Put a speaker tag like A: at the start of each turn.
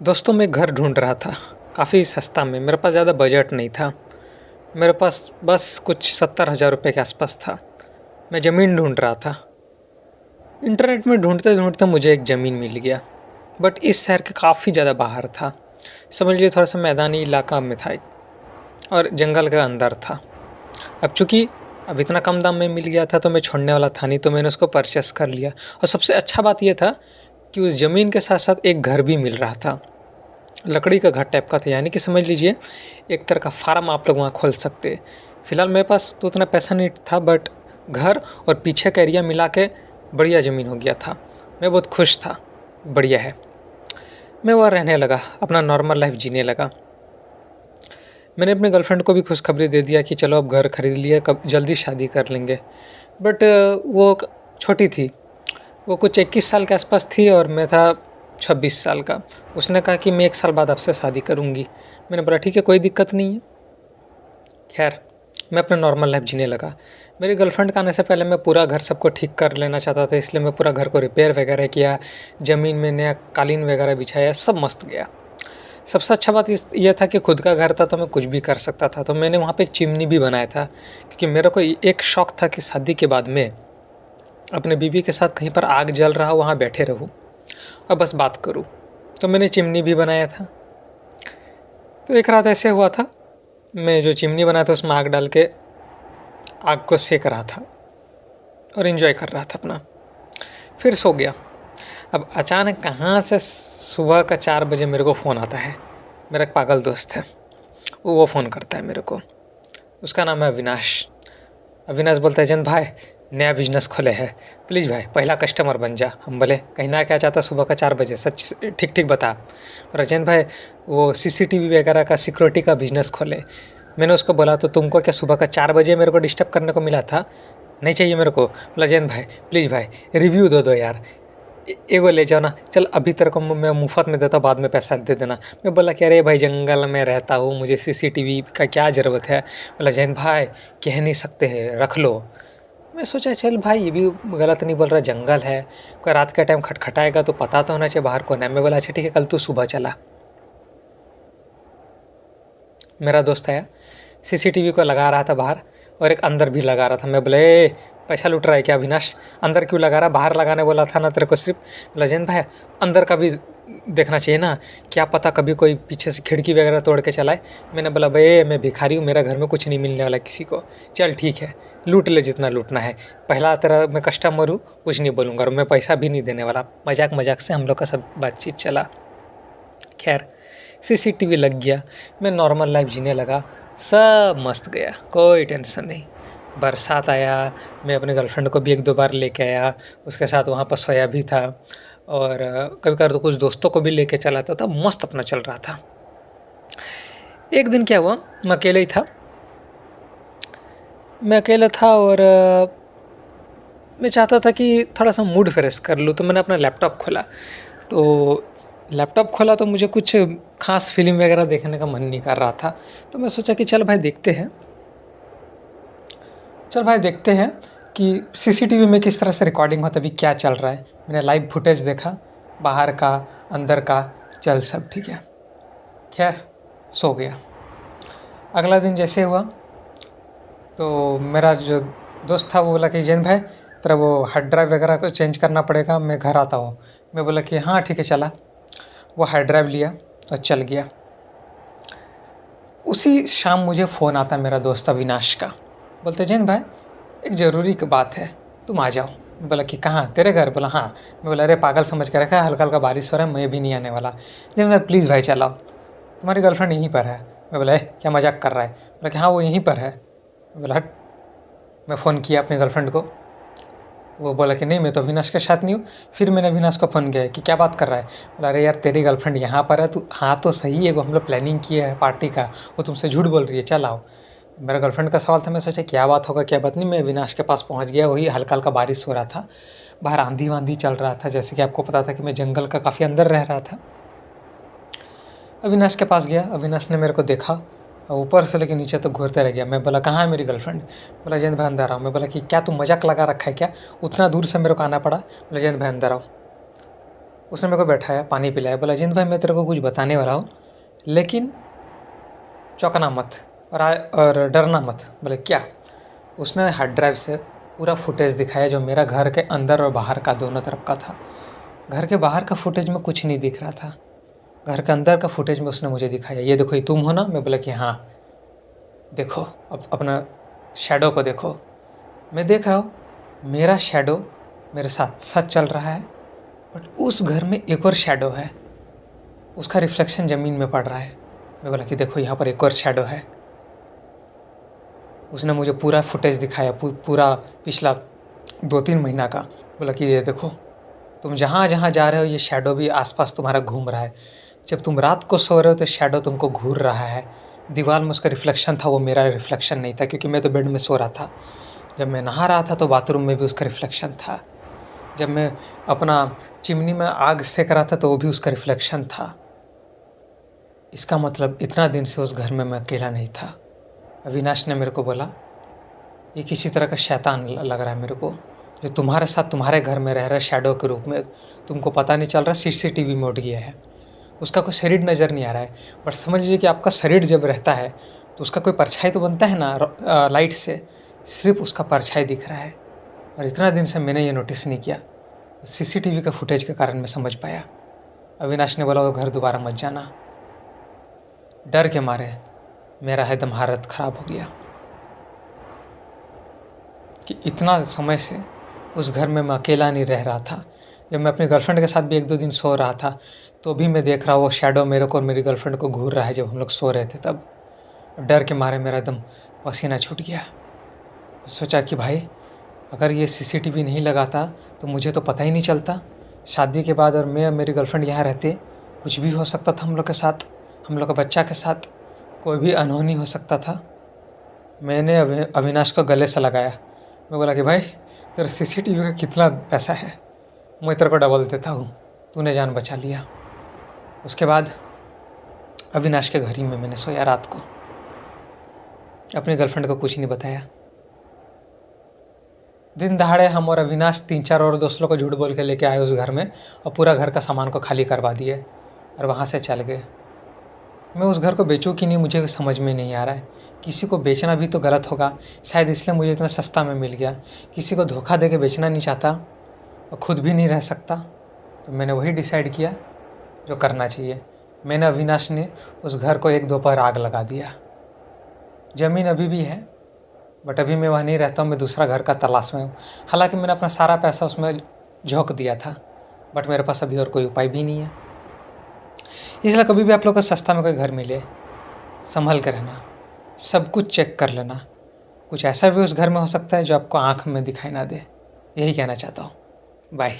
A: दोस्तों मैं घर ढूंढ रहा था काफ़ी सस्ता में। मेरे पास ज़्यादा बजट नहीं था। मेरे पास बस कुछ 70,000 रुपये के आसपास था। मैं ज़मीन ढूंढ रहा था। इंटरनेट में ढूंढते ढूंढते मुझे एक ज़मीन मिल गया, बट इस शहर के काफ़ी ज़्यादा बाहर था। समझ लीजिए थोड़ा सा मैदानी इलाका में था और जंगल के अंदर था। अब चूँकि अब इतना कम दाम में मिल गया था तो मैं छोड़ने वाला था नहीं, तो मैंने उसको परचेस कर लिया। और सबसे अच्छा बात यह था कि उस ज़मीन के साथ साथ एक घर भी मिल रहा था। लकड़ी का घर टाइप का था, यानी कि समझ लीजिए एक तरह का फार्म आप लोग वहाँ खोल सकते। फ़िलहाल मेरे पास तो उतना पैसा नहीं था, बट घर और पीछे का एरिया मिला के बढ़िया ज़मीन हो गया था। मैं बहुत खुश था, बढ़िया है। मैं वहाँ रहने लगा, अपना नॉर्मल लाइफ जीने लगा। मैंने अपने गर्लफ्रेंड को भी खुशखबरी दे दिया कि चलो अब घर खरीद लिया, कब जल्दी शादी कर लेंगे। बट वो छोटी थी, वो कुछ 21 साल के आसपास थी और मैं था 26 साल का। उसने कहा कि मैं 1 साल बाद आपसे शादी करूँगी। मैंने बोला ठीक है, कोई दिक्कत नहीं है। खैर मैं अपना नॉर्मल लाइफ जीने लगा। मेरी गर्लफ्रेंड का आने से पहले मैं पूरा घर सबको ठीक कर लेना चाहता था, इसलिए मैं पूरा घर को रिपेयर वगैरह किया, ज़मीन में नया कालीन वगैरह बिछाया, सब मस्त गया। सबसे अच्छा बात यह था कि खुद का घर था तो मैं कुछ भी कर सकता था। तो मैंने वहाँ पे एक चिमनी भी बनाया था, क्योंकि मेरे को एक शौक़ था कि शादी के बाद में अपने बीवी के साथ कहीं पर आग जल रहा हो वहाँ बैठे रहूँ और बस बात करूँ। तो मैंने चिमनी भी बनाया था। तो एक रात ऐसे हुआ था, मैं जो चिमनी बनाया था उसमें आग डाल के आग को सेक रहा था और एंजॉय कर रहा था अपना। फिर सो गया। अब अचानक कहाँ से सुबह का 4 बजे मेरे को फ़ोन आता है। मेरा एक पागल दोस्त है, वो फ़ोन करता है मेरे को। उसका नाम है अविनाश। अविनाश बोलता है जन भाई नया बिजनेस खोले है, प्लीज़ भाई पहला कस्टमर बन जा। हम बोले कहना क्या चाहता सुबह का 4 बजे, सच ठीक ठीक बता। और अजैन भाई वो सीसीटीवी वगैरह का सिक्योरिटी का बिज़नेस खोले। मैंने उसको बोला तो तुमको क्या सुबह का 4 बजे मेरे को डिस्टर्ब करने को मिला था? नहीं चाहिए मेरे को। बोला अजैन भाई प्लीज़ भाई रिव्यू दो यार, एगो ले जाओ ना, चल अभी तेरे को मैं मुफ्त में देता हूँ, बाद में पैसा दे देना। मैं बोला कि अरे भाई जंगल में रहता हूँ, मुझे सीसीटीवी का क्या ज़रूरत है। बोला जैन भाई कह नहीं सकते हैं, रख लो। मैं सोचा चल भाई ये भी गलत नहीं बोल रहा, जंगल है, कोई रात के टाइम खटखटाएगा तो पता तो होना चाहिए बाहर कौन है। मैं बोला अच्छा ठीक है, कल तू सुबह चला। मेरा दोस्त आया, सीसीटीवी को लगा रहा था बाहर और एक अंदर भी लगा रहा था। मैं बोला ए पैसा लूट रहा है क्या अविनाश, अंदर क्यों लगा रहा, बाहर लगाने बोला था ना तेरे को सिर्फ। बोला जैन भाई अंदर का भी देखना चाहिए ना, क्या पता कभी कोई पीछे से खिड़की वगैरह तोड़ के चलाए। मैंने बोला भाई मैं भिखारी हूँ, मेरा घर में कुछ नहीं मिलने वाला किसी को, चल ठीक है लूट ले जितना लूटना है। पहला तेरा मैं कस्टमर हूँ, कुछ नहीं बोलूँगा और मैं पैसा भी नहीं देने वाला। मजाक मजाक से हम लोग का सब बातचीत चला। खैर सीसीटीवी लग गया, मैं नॉर्मल लाइफ जीने लगा, सब मस्त गया, कोई टेंशन नहीं। बरसात आया, मैं अपने गर्लफ्रेंड को भी 1-2 बार लेके आया, उसके साथ वहाँ पर सोया भी था और कभी कभार तो कुछ दोस्तों को भी लेके चला आता था, मस्त अपना चल रहा था। एक दिन क्या हुआ, मैं अकेले ही था। मैं अकेला था और मैं चाहता था कि थोड़ा सा मूड फ्रेश कर लूँ, तो मैंने अपना लैपटॉप खोला। तो लैपटॉप खोला तो मुझे कुछ खास फिल्म वगैरह देखने का मन नहीं कर रहा था। तो मैं सोचा कि चल भाई देखते हैं कि सीसीटीवी में किस तरह से रिकॉर्डिंग होता है, अभी क्या चल रहा है। मैंने लाइव फुटेज देखा, बाहर का अंदर का, चल सब ठीक है। खैर सो गया। अगला दिन जैसे हुआ तो मेरा जो दोस्त था वो बोला कि जैन भाई तेरा वो हार्ड ड्राइव वगैरह को चेंज करना पड़ेगा, मैं घर आता हूँ। मैं बोला कि हाँ ठीक है चला। वो हार्ड ड्राइव लिया और चल गया। उसी शाम मुझे फ़ोन आता मेरा दोस्त अविनाश का, बोलते जैन भाई एक ज़रूरी बात है, तुम आ जाओ। मैं बोला कि कहाँ, तेरे घर? बोला हाँ। मैं बोला अरे पागल समझ के रखा है, हल्का हल्का बारिश हो रहा है, मैं भी नहीं आने वाला। जैन भाई प्लीज़ भाई चलाओ, तुम्हारी गर्लफ्रेंड यहीं पर है। मैं बोला क्या मजाक कर रहा है? बोला कि हाँ वो यहीं पर है। मैं बोला हट। मैं फ़ोन किया अपनी गर्लफ्रेंड को, वो बोला कि नहीं मैं तो अविनाश के साथ नहीं हूँ। फिर मैंने अविनाश को फ़ोन किया कि क्या बात कर रहा है। बोला अरे यार तेरी गर्लफ्रेंड यहाँ पर है, तू हाँ तो सही है, वो हम लोग प्लानिंग किए है पार्टी का, वो तुमसे झूठ बोल रही है, चल आओ। मेरा गर्लफ्रेंड का सवाल था, मैं सोचा क्या बात होगा क्या बात नहीं। मैं अविनाश के पास पहुँच गया। वही हल्का हल्का बारिश हो रहा था, बाहर आंधी वांधी चल रहा था, जैसे कि आपको पता था कि मैं जंगल का काफ़ी अंदर रह रहा था। अविनाश के पास गया, अविनाश ने मेरे को देखा, ऊपर से लेके नीचे तक घूरते रह गया। मैं बोला कहाँ है मेरी गर्लफ्रेंड? बोला जैन भाई अंदर आओ। मैं बोला कि क्या तुम मजाक लगा रखा है क्या, उतना दूर से मेरे को आना पड़ा? बोला जैन भाई अंदर आओ। उसने मेरे को बैठाया, पानी पिलाया, बोला जिंद भाई मैं तेरे को कुछ बताने वाला हूँ, लेकिन चौंकना मत और डरना मत। बोले क्या? उसने हार्ड ड्राइव से पूरा फुटेज दिखाया जो मेरा घर के अंदर और बाहर का दोनों तरफ का था। घर के बाहर का फुटेज में कुछ नहीं दिख रहा था, घर के अंदर का फुटेज में उसने मुझे दिखाया, ये देखो ये तुम हो ना? मैं बोला कि हाँ। देखो अब अपना शैडो को देखो। मैं देख रहा हूँ मेरा शैडो मेरे साथ साथ चल रहा है, बट उस घर में एक और शैडो है, उसका रिफ्लेक्शन ज़मीन में पड़ रहा है। मैं बोला कि देखो यहाँ पर एक और शैडो है। उसने मुझे पूरा फुटेज दिखाया, पूरा पिछला 2-3 महीना का। बोला कि ये देखो तुम जहाँ जहाँ जा रहे हो ये शैडो भी आसपास तुम्हारा घूम रहा है। जब तुम रात को सो रहे हो तो शैडो तुमको घूर रहा है। दीवार में उसका रिफ्लेक्शन था, वो मेरा रिफ्लेक्शन नहीं था, क्योंकि मैं तो बेड में सो रहा था। जब मैं नहा रहा था तो बाथरूम में भी उसका रिफ्लेक्शन था। जब मैं अपना चिमनी में आग सेक रहा था तो वो भी उसका रिफ्लेक्शन था। इसका मतलब इतना दिन से उस घर में मैं अकेला नहीं था। अविनाश ने मेरे को बोला ये किसी तरह का शैतान लग रहा है मेरे को, जो तुम्हारे साथ तुम्हारे घर में रह रहा है शैडो के रूप में। तुमको पता नहीं चल रहा, सीसीटीवी में उठ गया है। उसका कोई शरीर नज़र नहीं आ रहा है, बट समझ लीजिए कि आपका शरीर जब रहता है तो उसका कोई परछाई तो बनता है ना लाइट से, सिर्फ उसका परछाई दिख रहा है। और इतना दिन से मैंने ये नोटिस नहीं किया, सीसीटीवी का फुटेज के कारण मैं समझ पाया। अविनाश ने बोला वो घर दोबारा मत जाना। डर के मारे मेरा एकदम हालत ख़राब हो गया कि इतना समय से उस घर में मैं अकेला नहीं रह रहा था। जब मैं अपनी गर्लफ्रेंड के साथ भी 1-2 दिन सो रहा था तो भी मैं देख रहा वो शैडो मेरे को और मेरी गर्लफ्रेंड को घूर रहा है जब हम लोग सो रहे थे तब। डर के मारे मेरा एकदम पसीना छूट गया। सोचा कि भाई अगर ये सीसीटीवी नहीं लगाता तो मुझे तो पता ही नहीं चलता। शादी के बाद और मैं और मेरी गर्लफ्रेंड यहाँ रहते, कुछ भी हो सकता था हम लोग के साथ, हम लोग के बच्चा के साथ कोई भी अनहोनी हो सकता था। मैंने अविनाश को गले से लगाया। मैं बोला कि भाई तेरा सीसीटीवी का कितना पैसा है, मैं तेरे को डबल देता हूँ, तूने जान बचा लिया। उसके बाद अविनाश के घर ही में मैंने सोया रात को, अपनी गर्लफ्रेंड को कुछ नहीं बताया। दिन दहाड़े हम और अविनाश 3-4 और दोस्तों को झूठ बोल के लेके आए उस घर में और पूरा घर का सामान को खाली करवा दिए और वहाँ से चल गए। मैं उस घर को बेचूँ कि नहीं मुझे समझ में नहीं आ रहा है। किसी को बेचना भी तो गलत होगा, शायद इसलिए मुझे इतना सस्ता में मिल गया। किसी को धोखा दे के बेचना नहीं चाहता और ख़ुद भी नहीं रह सकता, तो मैंने वही डिसाइड किया जो करना चाहिए। मैंने अविनाश ने उस घर को 1 दोपहर आग लगा दिया। ज़मीन अभी भी है, बट अभी मैं वहाँ नहीं रहता हूँ, मैं दूसरा घर का तलाश में हूँ। हालांकि मैंने अपना सारा पैसा उसमें झोंक दिया था, बट मेरे पास अभी और कोई उपाय भी नहीं है। इसलिए कभी भी आप लोग को सस्ता में कोई घर मिले, संभल कर रहना, सब कुछ चेक कर लेना। कुछ ऐसा भी उस घर में हो सकता है जो आपको आँख में दिखाई ना दे। यही कहना चाहता हूँ। बाय।